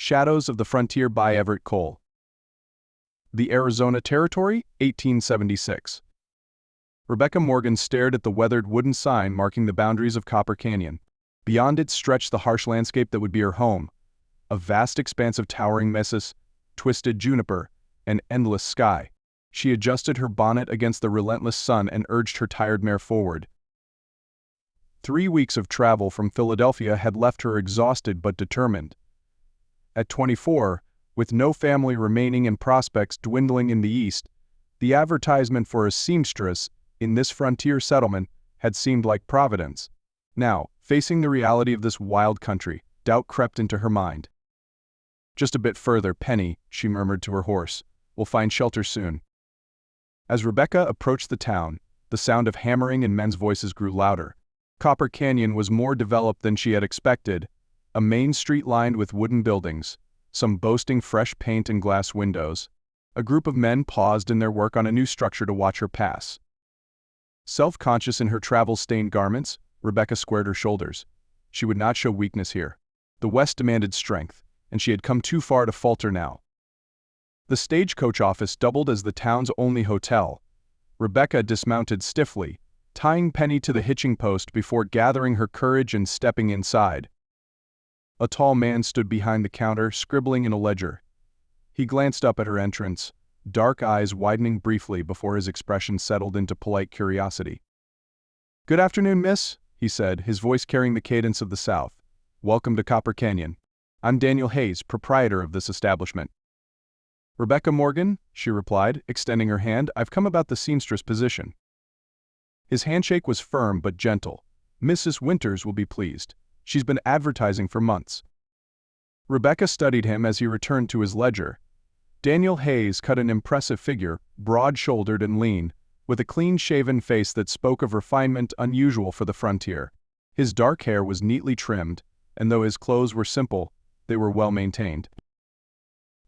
Shadows of the Frontier by Everett Cole. The Arizona Territory, 1876. Rebecca Morgan stared at the weathered wooden sign marking the boundaries of Copper Canyon. Beyond it stretched the harsh landscape that would be her home, a vast expanse of towering mesas, twisted juniper, and endless sky. She adjusted her bonnet against the relentless sun and urged her tired mare forward. 3 weeks of travel from Philadelphia had left her exhausted but determined. At 24, with no family remaining and prospects dwindling in the east, the advertisement for a seamstress in this frontier settlement had seemed like providence. Now, facing the reality of this wild country, doubt crept into her mind. "Just a bit further, Penny," she murmured to her horse. "We'll find shelter soon." As Rebecca approached the town, the sound of hammering and men's voices grew louder. Copper Canyon was more developed than she had expected, a main street lined with wooden buildings, some boasting fresh paint and glass windows. A group of men paused in their work on a new structure to watch her pass. Self-conscious in her travel-stained garments, Rebecca squared her shoulders. She would not show weakness here. The West demanded strength, and she had come too far to falter now. The stagecoach office doubled as the town's only hotel. Rebecca dismounted stiffly, tying Penny to the hitching post before gathering her courage and stepping inside. A tall man stood behind the counter, scribbling in a ledger. He glanced up at her entrance, dark eyes widening briefly before his expression settled into polite curiosity. "Good afternoon, miss," he said, his voice carrying the cadence of the South. "Welcome to Copper Canyon. I'm Daniel Hayes, proprietor of this establishment." "Rebecca Morgan," she replied, extending her hand. "I've come about the seamstress position." His handshake was firm but gentle. "Mrs. Winters will be pleased. She's been advertising for months." Rebecca studied him as he returned to his ledger. Daniel Hayes cut an impressive figure, broad-shouldered and lean, with a clean-shaven face that spoke of refinement unusual for the frontier. His dark hair was neatly trimmed, and though his clothes were simple, they were well-maintained.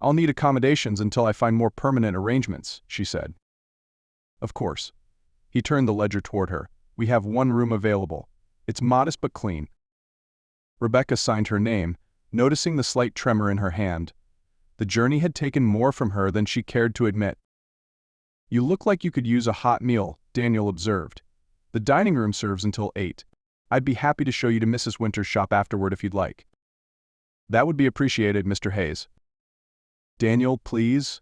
"I'll need accommodations until I find more permanent arrangements," she said. "Of course." He turned the ledger toward her. "We have one room available. It's modest but clean." Rebecca signed her name, noticing the slight tremor in her hand. The journey had taken more from her than she cared to admit. "You look like you could use a hot meal," Daniel observed. "The dining room serves until 8. I'd be happy to show you to Mrs. Winters' shop afterward if you'd like." "That would be appreciated, Mr. Hayes." "Daniel, please?"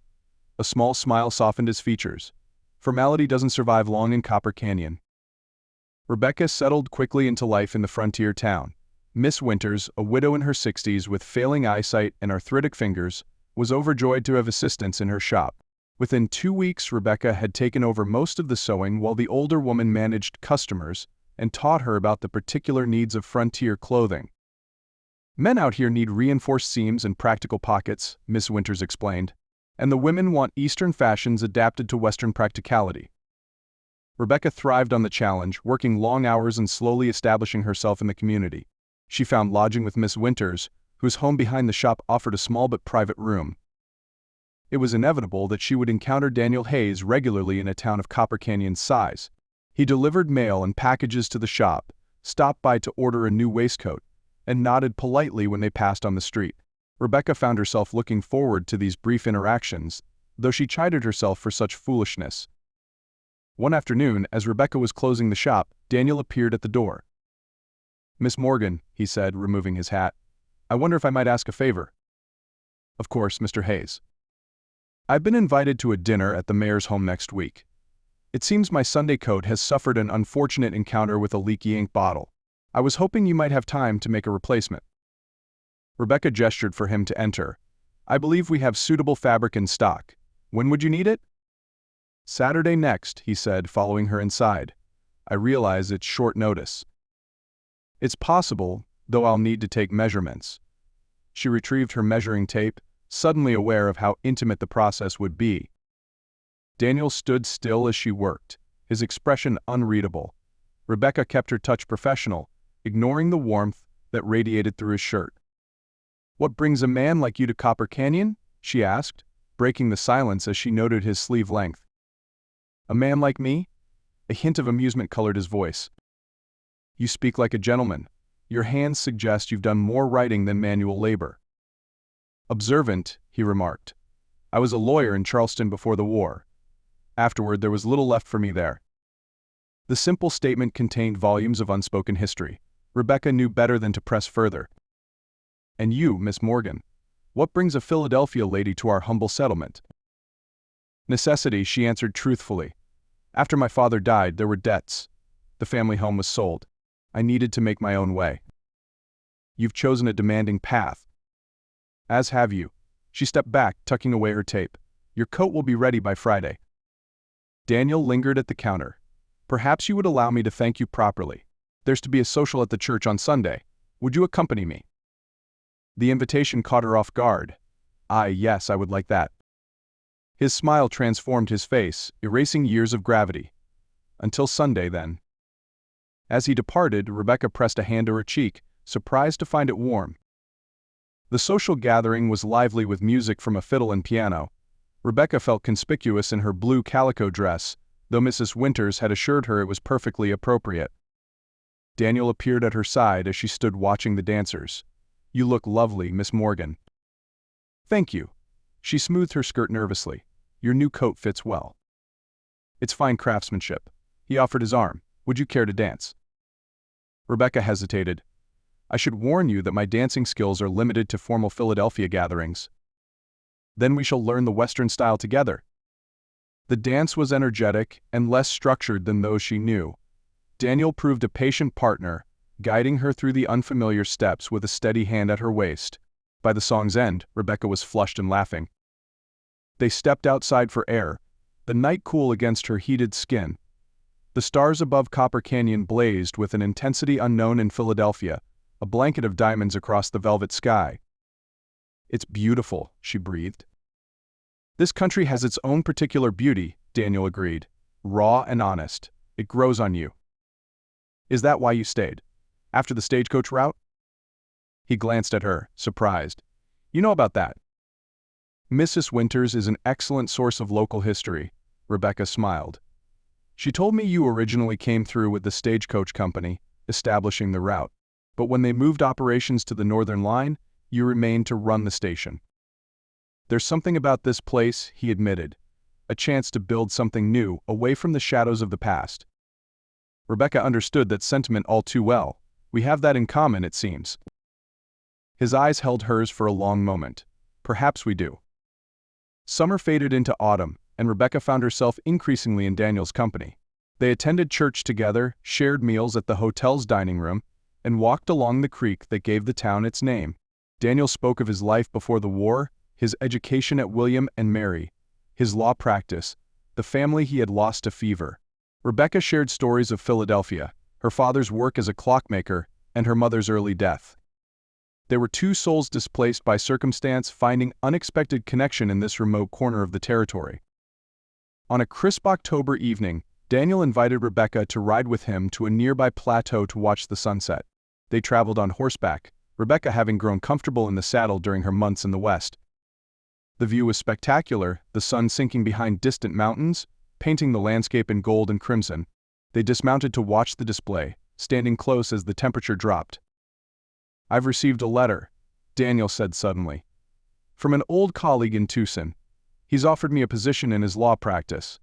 A small smile softened his features. Formality doesn't survive long in Copper Canyon. Rebecca settled quickly into life in the frontier town. Miss Winters, a widow in her 60s with failing eyesight and arthritic fingers, was overjoyed to have assistance in her shop. Within 2 weeks, Rebecca had taken over most of the sewing while the older woman managed customers and taught her about the particular needs of frontier clothing. "Men out here need reinforced seams and practical pockets," Miss Winters explained, "and the women want Eastern fashions adapted to Western practicality." Rebecca thrived on the challenge, working long hours and slowly establishing herself in the community. She found lodging with Miss Winters, whose home behind the shop offered a small but private room. It was inevitable that she would encounter Daniel Hayes regularly in a town of Copper Canyon's size. He delivered mail and packages to the shop, stopped by to order a new waistcoat, and nodded politely when they passed on the street. Rebecca found herself looking forward to these brief interactions, though she chided herself for such foolishness. One afternoon, as Rebecca was closing the shop, Daniel appeared at the door. "Miss Morgan," he said, removing his hat, "I wonder if I might ask a favor." "Of course, Mr. Hayes." "I've been invited to a dinner at the mayor's home next week. It seems my Sunday coat has suffered an unfortunate encounter with a leaky ink bottle. I was hoping you might have time to make a replacement." Rebecca gestured for him to enter. "I believe we have suitable fabric in stock. When would you need it?" "Saturday next," he said, following her inside. "I realize it's short notice." "It's possible, though I'll need to take measurements." She retrieved her measuring tape, suddenly aware of how intimate the process would be. Daniel stood still as she worked, his expression unreadable. Rebecca kept her touch professional, ignoring the warmth that radiated through his shirt. "What brings a man like you to Copper Canyon?" she asked, breaking the silence as she noted his sleeve length. "A man like me?" A hint of amusement colored his voice. "You speak like a gentleman. Your hands suggest you've done more writing than manual labor." Observant, he remarked. I was a lawyer in Charleston before the war. Afterward, there was little left for me there. The simple statement contained volumes of unspoken history. Rebecca knew better than to press further. And you, Miss Morgan, what brings a Philadelphia lady to our humble settlement? Necessity, she answered truthfully. After my father died, there were debts. The family home was sold. I needed to make my own way. You've chosen a demanding path. As have you. She stepped back, tucking away her tape. Your coat will be ready by Friday. Daniel lingered at the counter. Perhaps you would allow me to thank you properly. There's to be a social at the church on Sunday. Would you accompany me? The invitation caught her off guard. Yes, I would like that. His smile transformed his face, erasing years of gravity. Until Sunday, then. As he departed, Rebecca pressed a hand to her cheek, surprised to find it warm. The social gathering was lively with music from a fiddle and piano. Rebecca felt conspicuous in her blue calico dress, though Mrs. Winters had assured her it was perfectly appropriate. Daniel appeared at her side as she stood watching the dancers. You look lovely, Miss Morgan. Thank you. She smoothed her skirt nervously. Your new coat fits well. It's fine craftsmanship. He offered his arm. Would you care to dance? Rebecca hesitated. I should warn you that my dancing skills are limited to formal Philadelphia gatherings. Then we shall learn the Western style together. The dance was energetic and less structured than those she knew. Daniel proved a patient partner, guiding her through the unfamiliar steps with a steady hand at her waist. By the song's end, Rebecca was flushed and laughing. They stepped outside for air, the night cool against her heated skin. The stars above Copper Canyon blazed with an intensity unknown in Philadelphia, a blanket of diamonds across the velvet sky. It's beautiful, she breathed. This country has its own particular beauty, Daniel agreed. Raw and honest. It grows on you. Is that why you stayed? After the stagecoach route? He glanced at her, surprised. You know about that? Mrs. Winters is an excellent source of local history, Rebecca smiled. She told me you originally came through with the stagecoach company, establishing the route. But when they moved operations to the Northern Line, you remained to run the station. There's something about this place, he admitted. A chance to build something new, away from the shadows of the past. Rebecca understood that sentiment all too well. We have that in common, it seems. His eyes held hers for a long moment. Perhaps we do. Summer faded into autumn, and Rebecca found herself increasingly in Daniel's company. They attended church together, shared meals at the hotel's dining room, and walked along the creek that gave the town its name. Daniel spoke of his life before the war, his education at William and Mary, his law practice, the family he had lost to fever. Rebecca shared stories of Philadelphia, her father's work as a clockmaker, and her mother's early death. There were two souls displaced by circumstance finding unexpected connection in this remote corner of the territory. On a crisp October evening, Daniel invited Rebecca to ride with him to a nearby plateau to watch the sunset. They traveled on horseback, Rebecca having grown comfortable in the saddle during her months in the West. The view was spectacular, the sun sinking behind distant mountains, painting the landscape in gold and crimson. They dismounted to watch the display, standing close as the temperature dropped. I've received a letter, Daniel said suddenly. From an old colleague in Tucson. He's offered me a position in his law practice.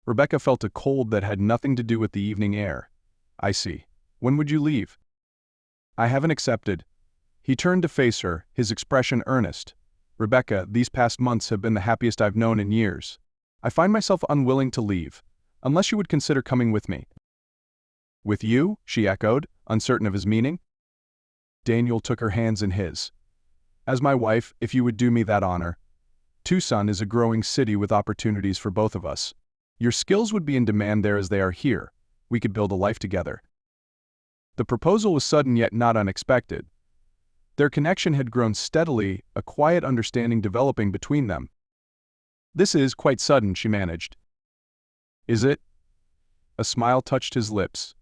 Rebecca felt a cold that had nothing to do with the evening air. I see. When would you leave? I haven't accepted. He turned to face her, his expression earnest. Rebecca, these past months have been the happiest I've known in years. I find myself unwilling to leave, unless you would consider coming with me. With you? She echoed, uncertain of his meaning. Daniel took her hands in his. As my wife, if you would do me that honor. Tucson is a growing city with opportunities for both of us. Your skills would be in demand there as they are here. We could build a life together. The proposal was sudden yet not unexpected. Their connection had grown steadily, a quiet understanding developing between them. This is quite sudden, she managed. Is it? A smile touched his lips.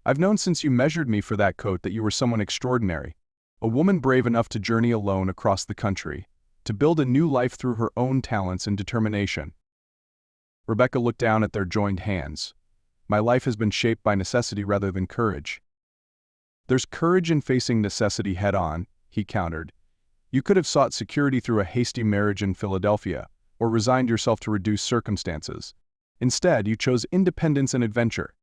I've known since you measured me for that coat that you were someone extraordinary. A woman brave enough to journey alone across the country, to build a new life through her own talents and determination. Rebecca looked down at their joined hands. My life has been shaped by necessity rather than courage. There's courage in facing necessity head-on, he countered. You could have sought security through a hasty marriage in Philadelphia, or resigned yourself to reduced circumstances. Instead, you chose independence and adventure.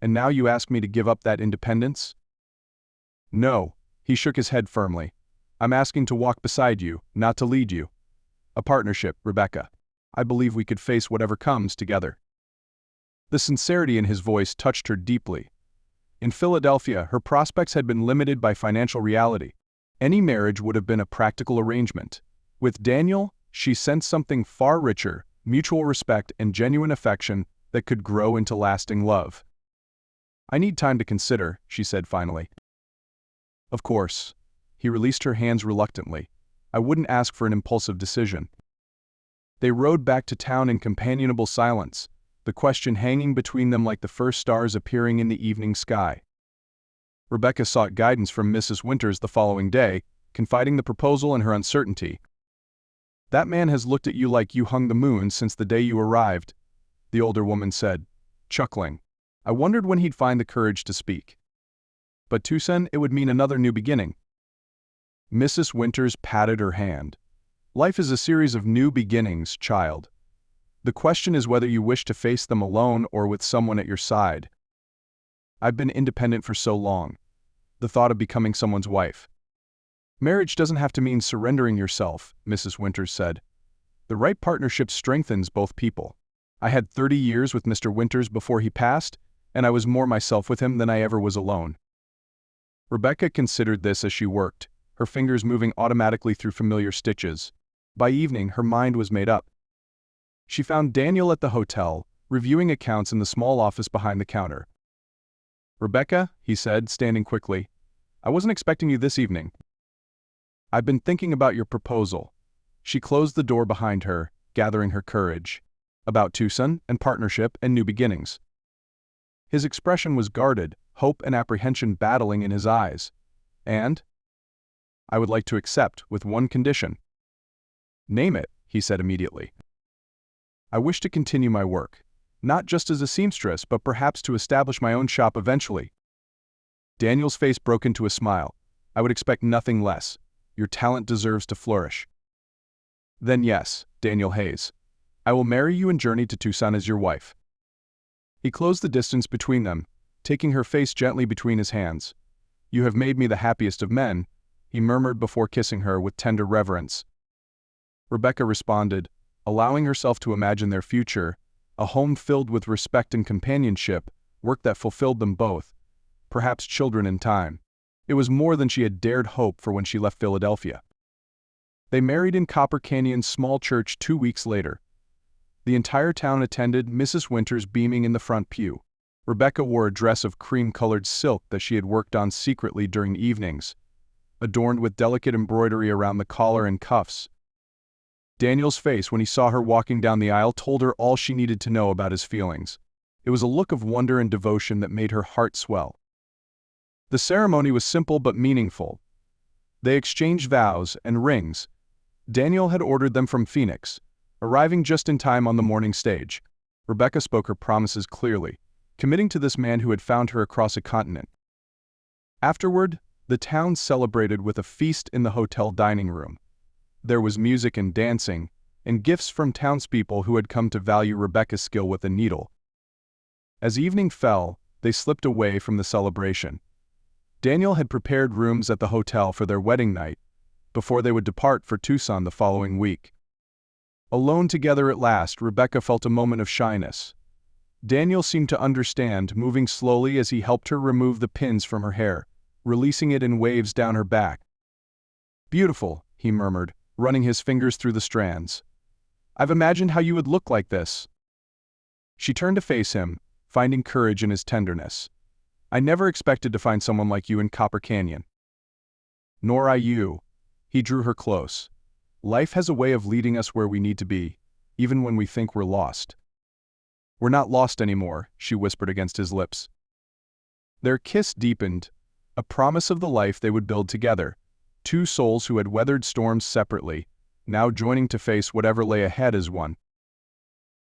And now you ask me to give up that independence? No, he shook his head firmly. I'm asking to walk beside you, not to lead you. A partnership, Rebecca. I believe we could face whatever comes together. The sincerity in his voice touched her deeply. In Philadelphia, her prospects had been limited by financial reality. Any marriage would have been a practical arrangement. With Daniel, she sensed something far richer, mutual respect and genuine affection that could grow into lasting love. I need time to consider, she said finally. Of course. He released her hands reluctantly. I wouldn't ask for an impulsive decision. They rode back to town in companionable silence, the question hanging between them like the first stars appearing in the evening sky. Rebecca sought guidance from Mrs. Winters the following day, confiding the proposal in her uncertainty. That man has looked at you like you hung the moon since the day you arrived, the older woman said, chuckling. I wondered when he'd find the courage to speak. But Tucson, it would mean another new beginning. Mrs. Winters patted her hand. Life is a series of new beginnings, child. The question is whether you wish to face them alone or with someone at your side. I've been independent for so long. The thought of becoming someone's wife. Marriage doesn't have to mean surrendering yourself, Mrs. Winters said. The right partnership strengthens both people. I had 30 years with Mr. Winters before he passed, and I was more myself with him than I ever was alone. Rebecca considered this as she worked, her fingers moving automatically through familiar stitches. By evening, her mind was made up. She found Daniel at the hotel, reviewing accounts in the small office behind the counter. Rebecca, he said, standing quickly, I wasn't expecting you this evening. I've been thinking about your proposal. She closed the door behind her, gathering her courage. About Tucson and partnership and new beginnings. His expression was guarded, hope and apprehension battling in his eyes. And? I would like to accept, with one condition. Name it, he said immediately. I wish to continue my work, not just as a seamstress, but perhaps to establish my own shop eventually. Daniel's face broke into a smile. I would expect nothing less. Your talent deserves to flourish. Then yes, Daniel Hayes. I will marry you and journey to Tucson as your wife. He closed the distance between them, taking her face gently between his hands. You have made me the happiest of men, he murmured before kissing her with tender reverence. Rebecca responded, allowing herself to imagine their future, a home filled with respect and companionship, work that fulfilled them both, perhaps children in time. It was more than she had dared hope for when she left Philadelphia. They married in Copper Canyon's small church 2 weeks later. The entire town attended, Mrs. Winters beaming in the front pew. Rebecca wore a dress of cream-colored silk that she had worked on secretly during evenings, adorned with delicate embroidery around the collar and cuffs. Daniel's face when he saw her walking down the aisle told her all she needed to know about his feelings. It was a look of wonder and devotion that made her heart swell. The ceremony was simple but meaningful. They exchanged vows and rings. Daniel had ordered them from Phoenix, arriving just in time on the morning stage. Rebecca spoke her promises clearly, committing to this man who had found her across a continent. Afterward, the town celebrated with a feast in the hotel dining room. There was music and dancing, and gifts from townspeople who had come to value Rebecca's skill with a needle. As evening fell, they slipped away from the celebration. Daniel had prepared rooms at the hotel for their wedding night, before they would depart for Tucson the following week. Alone together at last, Rebecca felt a moment of shyness. Daniel seemed to understand, moving slowly as he helped her remove the pins from her hair, releasing it in waves down her back. Beautiful, he murmured, running his fingers through the strands. I've imagined how you would look like this. She turned to face him, finding courage in his tenderness. I never expected to find someone like you in Copper Canyon. Nor I you. He drew her close. Life has a way of leading us where we need to be, even when we think we're lost. We're not lost anymore, she whispered against his lips. Their kiss deepened, a promise of the life they would build together, two souls who had weathered storms separately, now joining to face whatever lay ahead as one.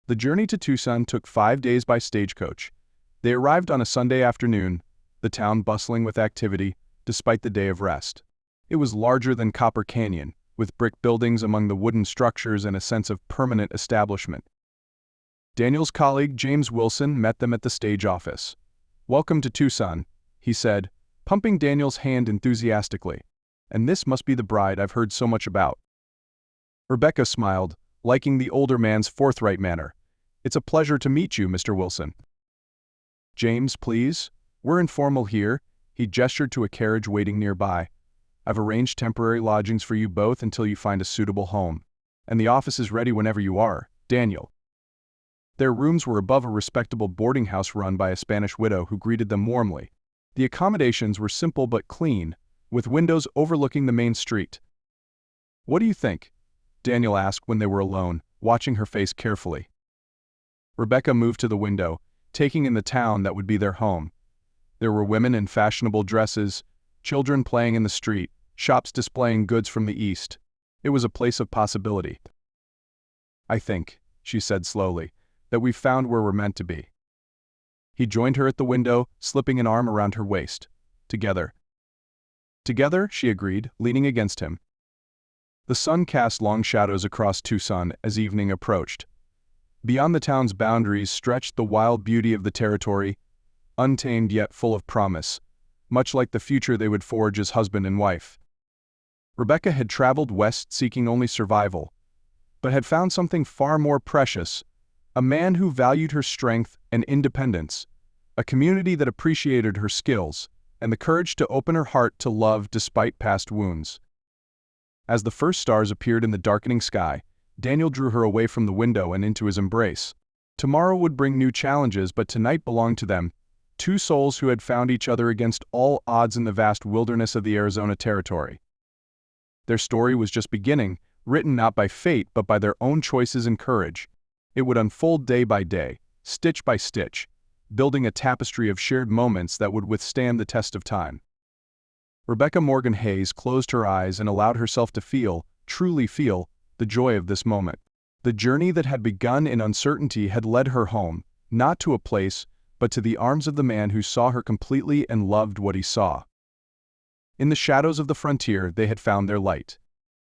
The journey to Tucson took 5 days by stagecoach. They arrived on a Sunday afternoon, the town bustling with activity, despite the day of rest. It was larger than Copper Canyon, with brick buildings among the wooden structures and a sense of permanent establishment. Daniel's colleague, James Wilson, met them at the stage office. "Welcome to Tucson," he said, pumping Daniel's hand enthusiastically. "And this must be the bride I've heard so much about." Rebecca smiled, liking the older man's forthright manner. "It's a pleasure to meet you, Mr. Wilson." "James, please. We're informal here." He gestured to a carriage waiting nearby. "I've arranged temporary lodgings for you both until you find a suitable home. And the office is ready whenever you are, Daniel." Their rooms were above a respectable boarding house run by a Spanish widow who greeted them warmly. The accommodations were simple but clean, with windows overlooking the main street. "What do you think?" Daniel asked when they were alone, watching her face carefully. Rebecca moved to the window, taking in the town that would be their home. There were women in fashionable dresses, children playing in the street, shops displaying goods from the east. It was a place of possibility. "I think," she said slowly, "that we've found where we're meant to be." He joined her at the window, slipping an arm around her waist. "Together." "Together," she agreed, leaning against him. The sun cast long shadows across Tucson as evening approached. Beyond the town's boundaries stretched the wild beauty of the territory, untamed yet full of promise, much like the future they would forge as husband and wife. Rebecca had traveled west seeking only survival, but had found something far more precious: a man who valued her strength and independence, a community that appreciated her skills, and the courage to open her heart to love despite past wounds. As the first stars appeared in the darkening sky, Daniel drew her away from the window and into his embrace. Tomorrow would bring new challenges, but tonight belonged to them, two souls who had found each other against all odds in the vast wilderness of the Arizona territory. Their story was just beginning, written not by fate but by their own choices and courage. It would unfold day by day, stitch by stitch, building a tapestry of shared moments that would withstand the test of time. Rebecca Morgan Hayes closed her eyes and allowed herself to feel, truly feel, the joy of this moment. The journey that had begun in uncertainty had led her home, not to a place, but to the arms of the man who saw her completely and loved what he saw. In the shadows of the frontier they had found their light.